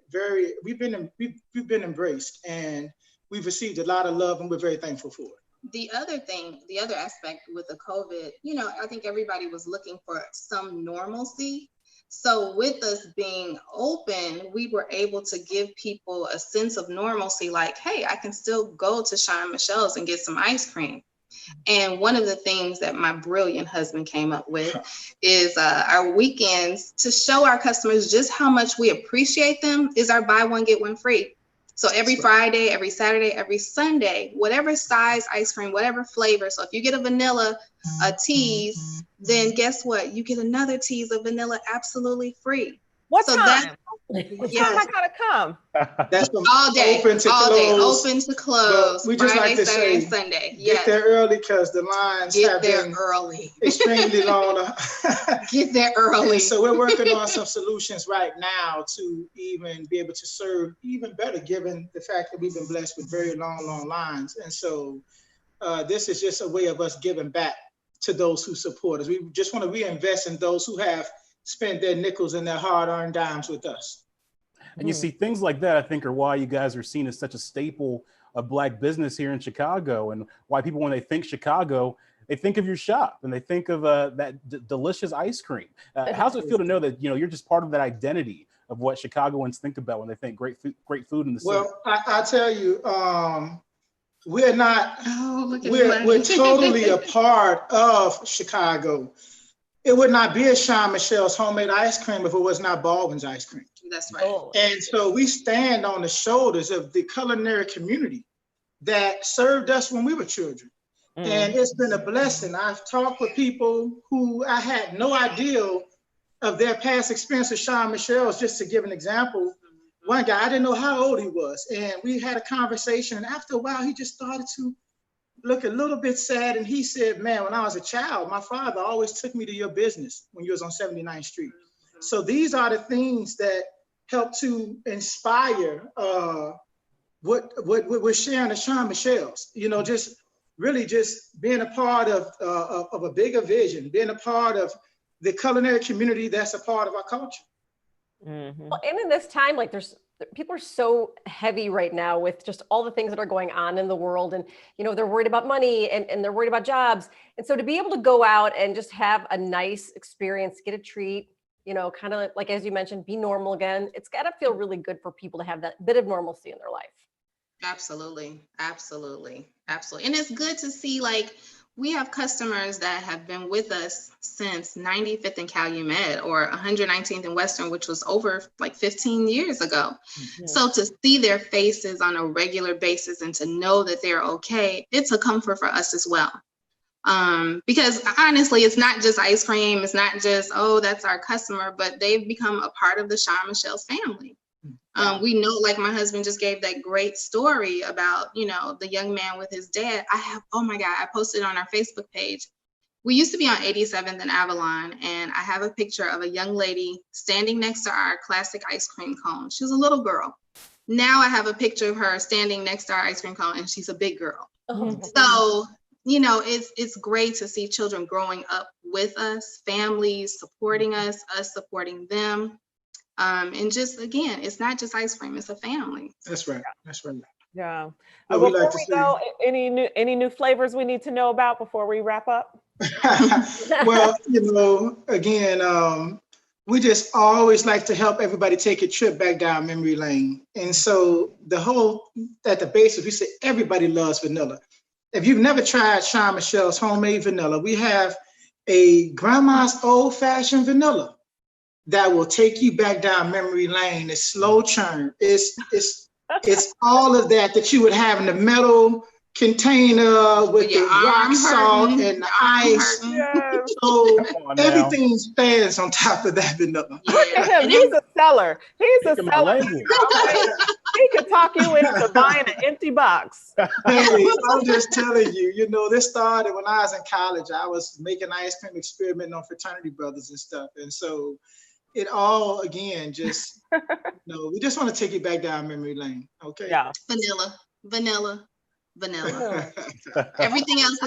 embraced, and we've received a lot of love, and we're very thankful for it. The other thing, the other aspect with the COVID, you know, I think everybody was looking for some normalcy. So with us being open, we were able to give people a sense of normalcy, like, hey, I can still go to Sean Michelle's and get some ice cream. And one of the things that my brilliant husband came up with is our weekends, to show our customers just how much we appreciate them, is our buy one, get one free. So every Friday, every Saturday, every Sunday, whatever size ice cream, whatever flavor. So if you get a vanilla, a tease, then guess what? You get another tease of vanilla absolutely free. What so time? What time I gotta come? That's from all day, open to all close. day, open to close. But we just Friday, like to Saturday, say, Sunday. Get there early because the lines have been early. extremely long. Get there early. And so we're working on some solutions right now to even be able to serve even better, given the fact that we've been blessed with very long lines. And so this is just a way of us giving back to those who support us. We just want to reinvest in those who have spent their nickels and their hard-earned dimes with us. And you see things like that, I think, are why you guys are seen as such a staple of Black business here in Chicago, and why people, when they think Chicago, they think of your shop and they think of that delicious ice cream. How's it feel to know that, you know, you're just part of that identity of what Chicagoans think about when they think great food in the city? Well, I tell you, we're not, we're totally a part of Chicago. It would not be a Sean Michelle's homemade ice cream if it was not Baldwin's ice cream. That's right. And so we stand on the shoulders of the culinary community that served us when we were children. And it's been a blessing. I've talked with people who I had no idea of their past experience with Sean Michelle's. Just to give an example, one guy, I didn't know how old he was. And we had a conversation. And after a while, he just started to look a little bit sad. And he said, man, when I was a child, my father always took me to your business when you was on 79th Street. So these are the things that help to inspire what we're sharing at Sean Michelle's. You know, just really just being a part of a bigger vision, being a part of the culinary community that's a part of our culture. Well, and in this time, like people are so heavy right now with just all the things that are going on in the world, and you know, they're worried about money and they're worried about jobs. And so to be able to go out and just have a nice experience, get a treat, you know, kind of like, as you mentioned, be normal again. It's got to feel really good for people to have that bit of normalcy in their life. Absolutely. And it's good to see, like, we have customers that have been with us since 95th and Calumet, or 119th and Western, which was over like 15 years ago. So to see their faces on a regular basis and to know that they're okay, it's a comfort for us as well. Because honestly, it's not just ice cream. It's not just, oh, that's our customer, but they've become a part of the Sean Michelle's family. We know, like my husband just gave that great story about, you know, the young man with his dad. Oh my God, I posted on our Facebook page. We used to be on 87th and Avalon, and I have a picture of a young lady standing next to our classic ice cream cone. She was a little girl. Now I have a picture of her standing next to our ice cream cone, and she's a big girl. So, you know, it's great to see children growing up with us, families supporting us supporting them. And just, again, it's not just ice cream, it's a family. That's right. Yeah. Well, Before we go, any new flavors we need to know about before we wrap up? Well, you know, again, we just always like to help everybody take a trip back down memory lane. And so at the base, we say everybody loves vanilla. If you've never tried Sean Michelle's homemade vanilla, we have a grandma's old-fashioned vanilla that will take you back down memory lane. It's slow churn. It's all of that you would have in the metal container with the rock salt and the ice. Yes. So everything stands on top of that vanilla. Look at him. He's a seller. He's a seller. He could talk you into buying an empty box. Hey, I'm just telling you, this started when I was in college. I was making ice cream, experimenting on fraternity brothers and stuff. And so it all, again, just, we just want to take it back down memory lane. Okay. Yeah. Vanilla. Yeah. Everything else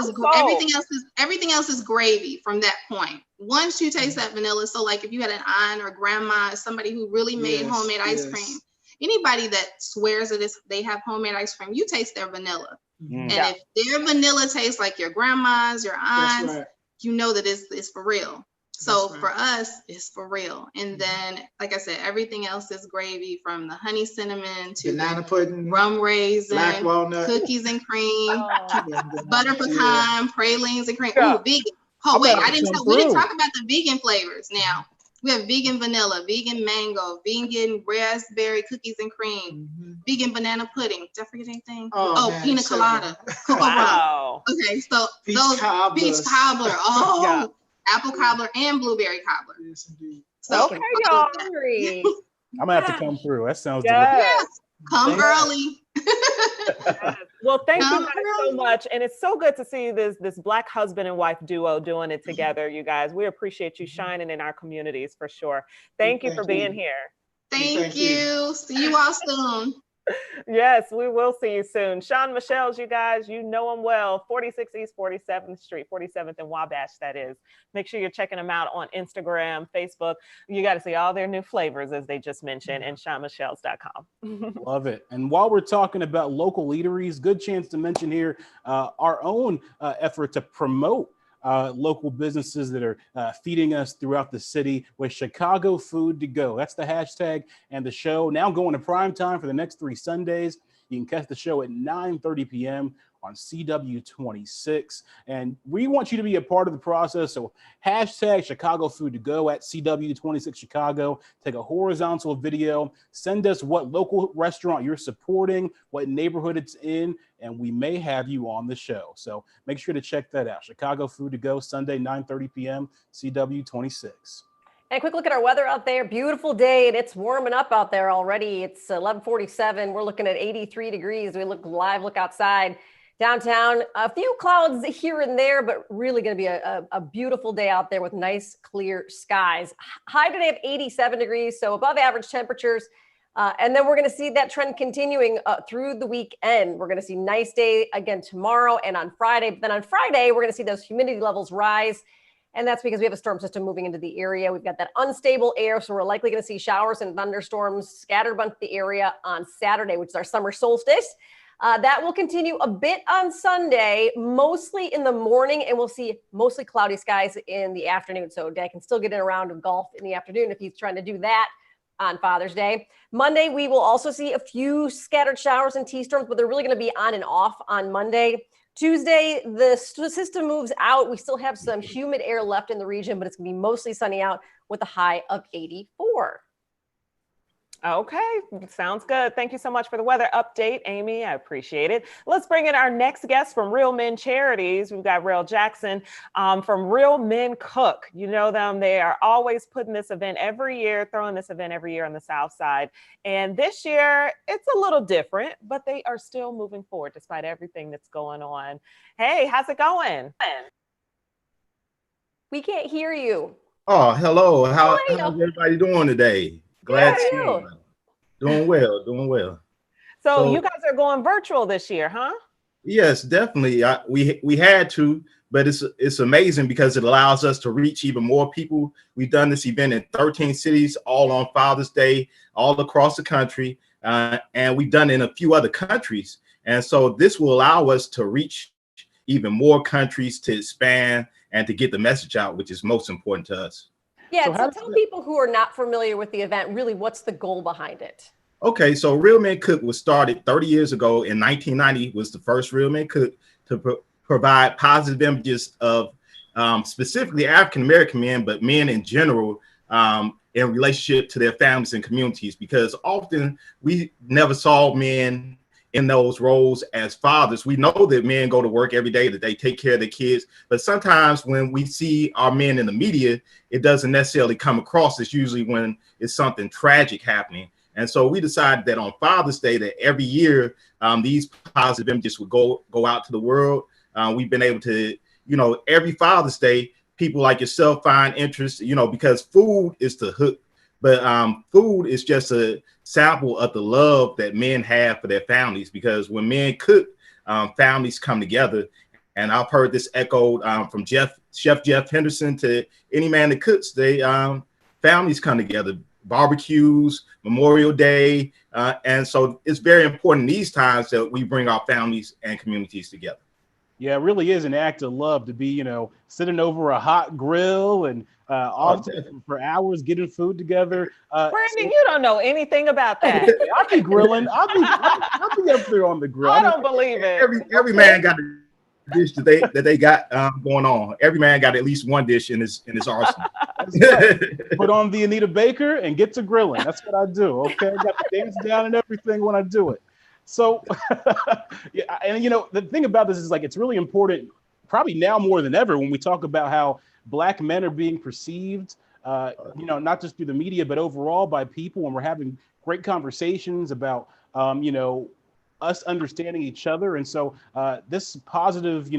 is gravy from that point. Once you taste that vanilla, so like if you had an aunt or grandma, somebody who really made homemade ice cream, anybody that swears that they have homemade ice cream, you taste their vanilla. And if their vanilla tastes like your grandma's, your aunt's, you know that it's for real. So for us, it's for real. And then, like I said, everything else is gravy, from the honey cinnamon to banana pudding, rum raisin, black walnut, cookies and cream, butter pecan, pralines and cream. Yeah. Ooh, vegan. Oh wait, we didn't talk about the vegan flavors. Now we have vegan vanilla, vegan mango, vegan raspberry cookies and cream, vegan banana pudding. Did I forget anything? Man, pina colada, cocoa rum. Okay, so peach cobbler. Oh. Yeah. Apple cobbler and blueberry cobbler. Yes, indeed. So, okay, y'all. I'm gonna have to come through. That sounds delicious. Yes. Come early. Yes. Well, thank you guys so much. And it's so good to see this Black husband and wife duo doing it together, you guys. We appreciate you shining in our communities for sure. Thank you for being here. Thank you. See you all soon. Yes, we will see you soon. Sean Michelle's, you guys, you know him well. 46 East 47th Street, 47th and Wabash, that is. Make sure you're checking them out on Instagram, Facebook. You got to see all their new flavors, as they just mentioned, and SeanMichels.com. Love it. And while we're talking about local eateries, good chance to mention here our own effort to promote local businesses that are feeding us throughout the city with Chicago Food to Go. That's the hashtag and the show. Now going to prime time for the next 3 Sundays. You can catch the show at 9:30 p.m. on CW26. And we want you to be a part of the process. So hashtag Chicago Food to Go at CW26 Chicago. Take a horizontal video. Send us what local restaurant you're supporting, what neighborhood it's in, and we may have you on the show. So make sure to check that out. Chicago Food to Go, Sunday, 9:30 p.m., CW26. And a quick look at our weather out there. Beautiful day, and it's warming up out there already. It's 11:47. We're looking at 83 degrees. We look outside. Downtown, a few clouds here and there, but really going to be a beautiful day out there with nice, clear skies. High today of 87 degrees, so above average temperatures. And then we're going to see that trend continuing through the weekend. We're going to see nice day again tomorrow and on Friday. But then on Friday, we're going to see those humidity levels rise. And that's because we have a storm system moving into the area. We've got that unstable air, so we're likely going to see showers and thunderstorms scattered about the area on Saturday, which is our summer solstice. That will continue a bit on Sunday, mostly in the morning, and we'll see mostly cloudy skies in the afternoon. So Dad can still get in a round of golf in the afternoon if he's trying to do that on Father's Day. Monday, we will also see a few scattered showers and T-storms, but they're really going to be on and off on Monday. Tuesday, the system moves out. We still have some humid air left in the region, but it's going to be mostly sunny out with a high of 84. Okay, sounds good. Thank you so much for the weather update, Amy. I appreciate it. Let's bring in our next guest from Real Men Charities. We've got Rail Jackson from Real Men Cook. You know them. They are always putting this event every year, throwing this event every year on the South Side. And this year, it's a little different, but they are still moving forward despite everything that's going on. Hey, how's it going? We can't hear you. Oh, hello. How's everybody doing today? Glad to see you. Doing well. So you guys are going virtual this year, huh? Yes, definitely. We had to, but it's amazing because it allows us to reach even more people. We've done this event in 13 cities, all on Father's Day, all across the country, and we've done it in a few other countries. And so this will allow us to reach even more countries, to expand and to get the message out, which is most important to us. Yeah, so tell people who are not familiar with the event, really, what's the goal behind it? Okay, so Real Men Cook was started 30 years ago. In 1990 was the first Real Men Cook to provide positive images of specifically African-American men, but men in general in relationship to their families and communities, because often we never saw men in those roles as fathers. We know that men go to work every day, that they take care of their kids, but sometimes when we see our men in the media, it doesn't necessarily come across. It's usually when it's something tragic happening. And so we decided that on Father's Day, that every year these positive images would go out to the world. We've been able to, every Father's Day, people like yourself find interest, because food is the hook. But food is just a sample of the love that men have for their families, because when men cook, families come together. And I've heard this echoed from Chef Jeff Henderson to any man that cooks. Families come together, barbecues, Memorial Day. And so it's very important in these times that we bring our families and communities together. Yeah, it really is an act of love to be, sitting over a hot grill and often for hours getting food together. Brandon, you don't know anything about that. I'll be grilling. I'll be up there on the grill. I don't believe it. Every man got a dish that they got going on. Every man got at least one dish in his arsenal. Right. Put on the Anita Baker and get to grilling. That's what I do. Okay, I got the dance down and everything when I do it. So, yeah, and the thing about this is, like, it's really important, probably now more than ever, when we talk about how Black men are being perceived, not just through the media, but overall by people, when we're having great conversations about, us understanding each other. And so this positive,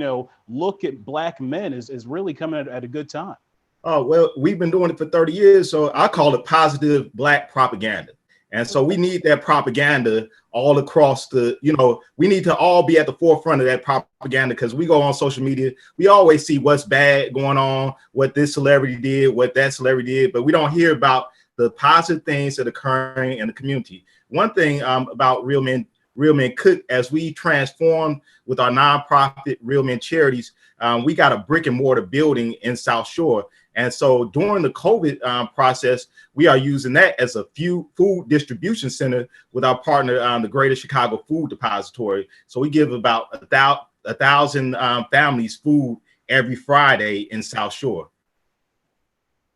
look at Black men is really coming at a good time. Oh, well, we've been doing it for 30 years. So I call it positive Black propaganda. And so we need that propaganda all across we need to all be at the forefront of that propaganda, because we go on social media. We always see what's bad going on, what this celebrity did, what that celebrity did, but we don't hear about the positive things that are occurring in the community. One thing about Real Men Cook, as we transformed with our nonprofit Real Men Charities, we got a brick and mortar building in South Shore. And so during the COVID process, we are using that as a food distribution center with our partner, the Greater Chicago Food Depository. So we give about 1,000 families food every Friday in South Shore.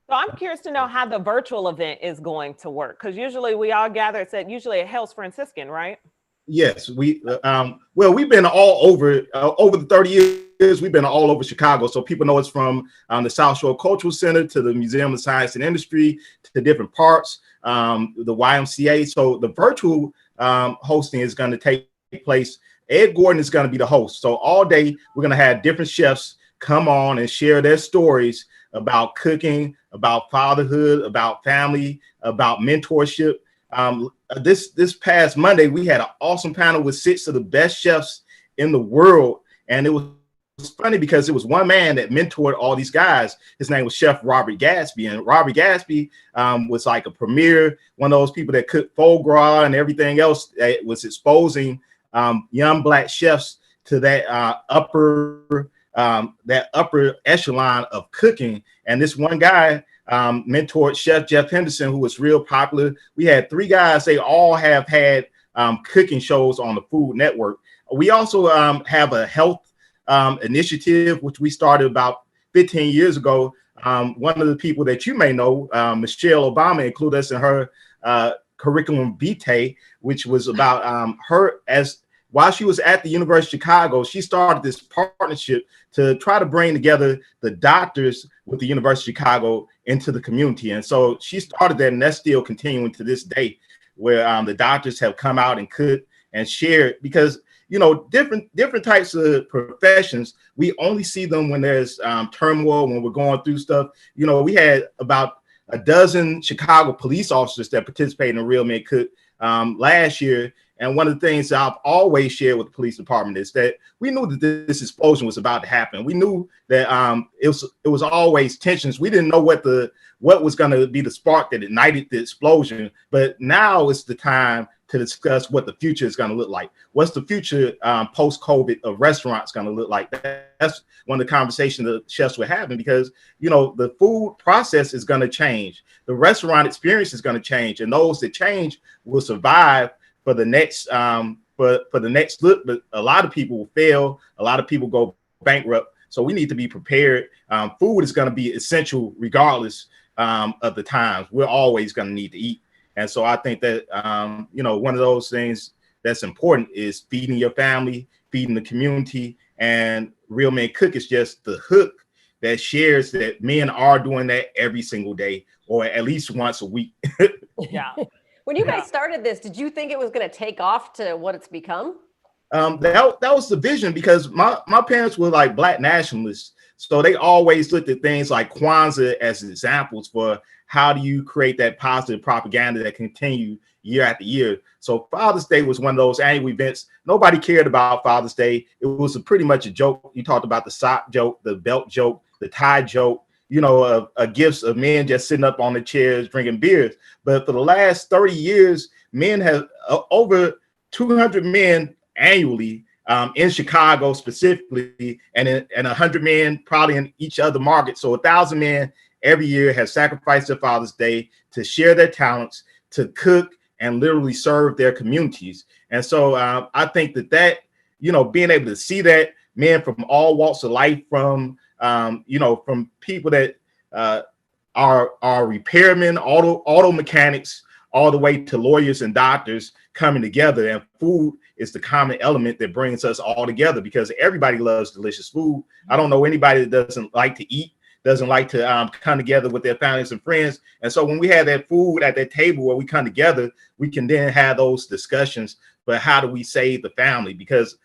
So I'm curious to know how the virtual event is going to work, because usually we all gather at usually at Hell's Franciscan, right? Yes, we've been all over the 30 years. We've been all over Chicago, so people know us from the South Shore Cultural Center to the Museum of Science and Industry to the different parts, the YMCA. So the virtual hosting is going to take place. Ed Gordon is going to be the host. So all day we're going to have different chefs come on and share their stories about cooking, about fatherhood, about family, about mentorship. This past Monday, we had an awesome panel with 6 of the best chefs in the world. And it was funny because it was one man that mentored all these guys. His name was Chef Robert Gatsby. And Robert Gatsby was like a premier, one of those people that cooked foie gras and everything else, that was exposing young Black chefs to that upper echelon of cooking. And this one guy mentored Chef Jeff Henderson, who was real popular. We had 3 guys. They all have had cooking shows on the Food Network. We also have a health initiative, which we started about 15 years ago. One of the people that you may know, Michelle Obama, included us in her curriculum vitae, which was about her while she was at the University of Chicago, she started this partnership to try to bring together the doctors with the University of Chicago into the community. And so she started that, and that's still continuing to this day, where the doctors have come out and cooked and shared, because, different types of professions, we only see them when there's turmoil, when we're going through stuff. We had about a dozen Chicago police officers that participated in Real Men Cook last year. And one of the things that I've always shared with the police department is that we knew that this explosion was about to happen. We knew that it was always tensions. We didn't know what was going to be the spark that ignited the explosion. But now is the time to discuss what the future is going to look like. What's the future post-COVID of restaurants going to look like? That's one of the conversations the chefs were having, because the food process is going to change. The restaurant experience is going to change, and those that change will survive for the next for the next look. But a lot of people will fail. A lot of people go bankrupt. So we need to be prepared. Food is going to be essential regardless of the times. We're always going to need to eat. And so I think that one of those things that's important is feeding your family, feeding the community. And Real Men Cook is just the hook that shares that men are doing that every single day, or at least once a week. Yeah. When you guys started this, did you think it was going to take off to what it's become? That was the vision, because my parents were like Black nationalists. So they always looked at things like Kwanzaa as examples for how do you create that positive propaganda that continue year after year. So Father's Day was one of those annual events. Nobody cared about Father's Day. It was pretty much a joke. You talked about the sock joke, the belt joke, the tie joke, gifts of men just sitting up on the chairs drinking beers. But for the last 30 years, men have over 200 men annually in Chicago specifically, and 100 men probably in each other market. So 1,000 men every year have sacrificed their Father's Day to share their talents, to cook and literally serve their communities. And so I think that being able to see that men from all walks of life, from from people that are repairmen, auto mechanics, all the way to lawyers and doctors coming together, and food is the common element that brings us all together, because everybody loves delicious food. I don't know anybody that doesn't like to eat, doesn't like to come together with their families and friends. And so when we have that food at that table where we come together, we can then have those discussions. But how do we save the family? Because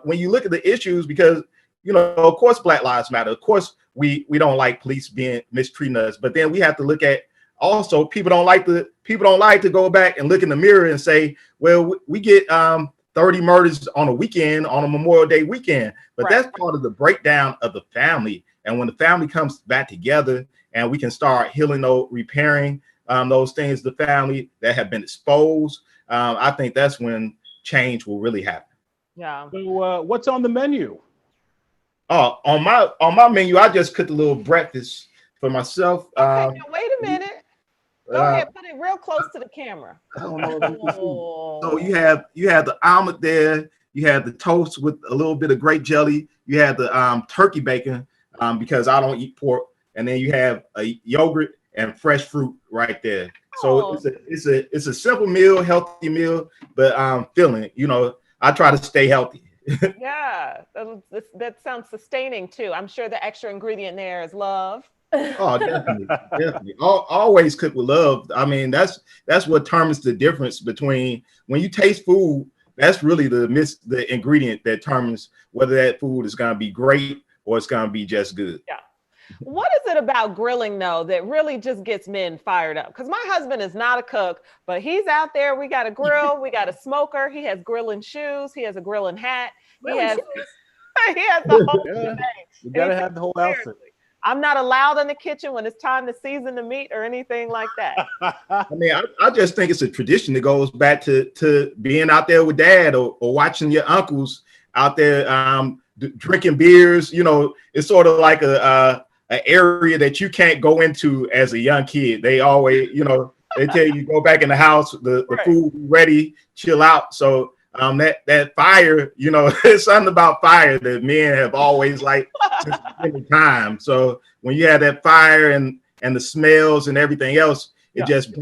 when you look at the issues, because of course Black Lives Matter, of course we don't like police being mistreating us, but then we have to look at also people don't like to go back and look in the mirror and say, well, we get 30 murders on a weekend, on a Memorial Day weekend. But that's part of the breakdown of the family. And when the family comes back together and we can start healing, repairing those things, the family that have been exposed, I think that's when change will really happen. Yeah. So what's on the menu? Oh, on my menu, I just cooked a little breakfast for myself. Okay, now wait a minute. Go ahead, put it real close to the camera. I don't know if so you have the omelet there, you have the toast with a little bit of grape jelly, you have the turkey bacon, because I don't eat pork, and then you have a yogurt and fresh fruit right there. So it's a simple meal, healthy meal, but filling. I try to stay healthy. Yeah, that sounds sustaining too. I'm sure the extra ingredient there is love. Oh, definitely. Always cook with love. I mean, that's what determines the difference between when you taste food. That's really the ingredient that determines whether that food is going to be great or it's going to be just good. Yeah. What is it about grilling though that really just gets men fired up? Because my husband is not a cook, but he's out there. We got a grill, we got a smoker. He has grilling shoes. He has a grilling hat. He has the whole thing. You gotta have the whole outfit. I'm not allowed in the kitchen when it's time to season the meat or anything like that. I mean, I just think it's a tradition that goes back to being out there with dad or watching your uncles out there drinking beers. It's sort of like an area that you can't go into as a young kid. They always, they tell you go back in the house, the food ready, chill out. So that fire, there's something about fire that men have always liked since the beginning of time. So when you have that fire and the smells and everything else, it just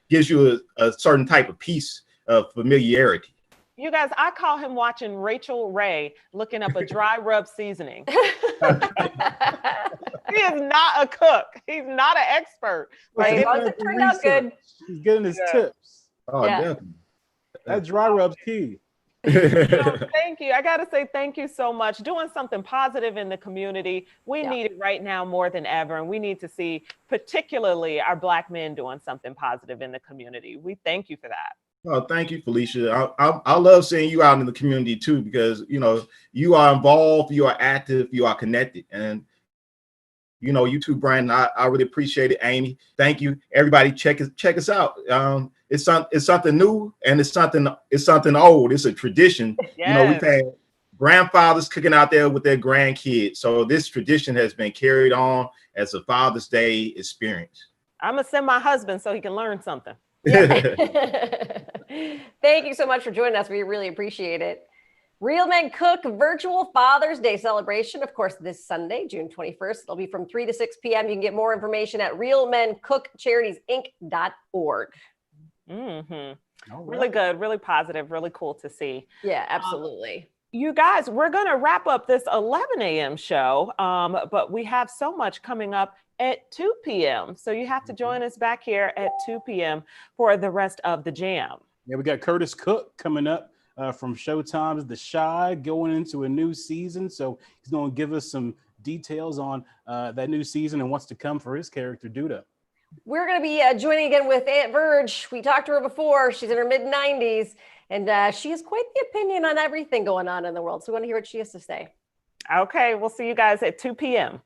gives you a certain type of peace of familiarity. You guys, I call him watching Rachel Ray looking up a dry rub seasoning. He is not a cook. He's not an expert. Right. It turned out good. He's getting his tips. Oh, definitely. That dry rub's key. Thank you. I got to say thank you so much. Doing something positive in the community. We need it right now more than ever. And we need to see particularly our Black men doing something positive in the community. We thank you for that. Oh, thank you, Felicia. I love seeing you out in the community too, because you are involved, you are active, you are connected, and you too, Brian. I really appreciate it, Amy. Thank you, everybody. Check us out. It's something new and it's something old. It's a tradition. Yes. We've had grandfathers cooking out there with their grandkids, so this tradition has been carried on as a Father's Day experience. I'm gonna send my husband so he can learn something. Yeah. Thank you so much for joining us. We really appreciate it. Real Men Cook virtual Father's Day celebration, of course, this Sunday, June 21st. It'll be from 3 to 6 p.m. You can get more information at realmencookcharitiesinc.org. Mm-hmm. Really good, really positive, really cool to see. Yeah, absolutely. You guys, we're going to wrap up this 11 a.m. show, but we have so much coming up at 2 p.m. So you have to join us back here at 2 p.m. for the rest of the jam. Yeah, we got Curtis Cook coming up from Showtime's The Chi, going into a new season. So he's going to give us some details on that new season and what's to come for his character, Duda. We're going to be joining again with Aunt Verge. We talked to her before. She's in her mid-90s, and she has quite the opinion on everything going on in the world. So we want to hear what she has to say. Okay, we'll see you guys at 2 p.m.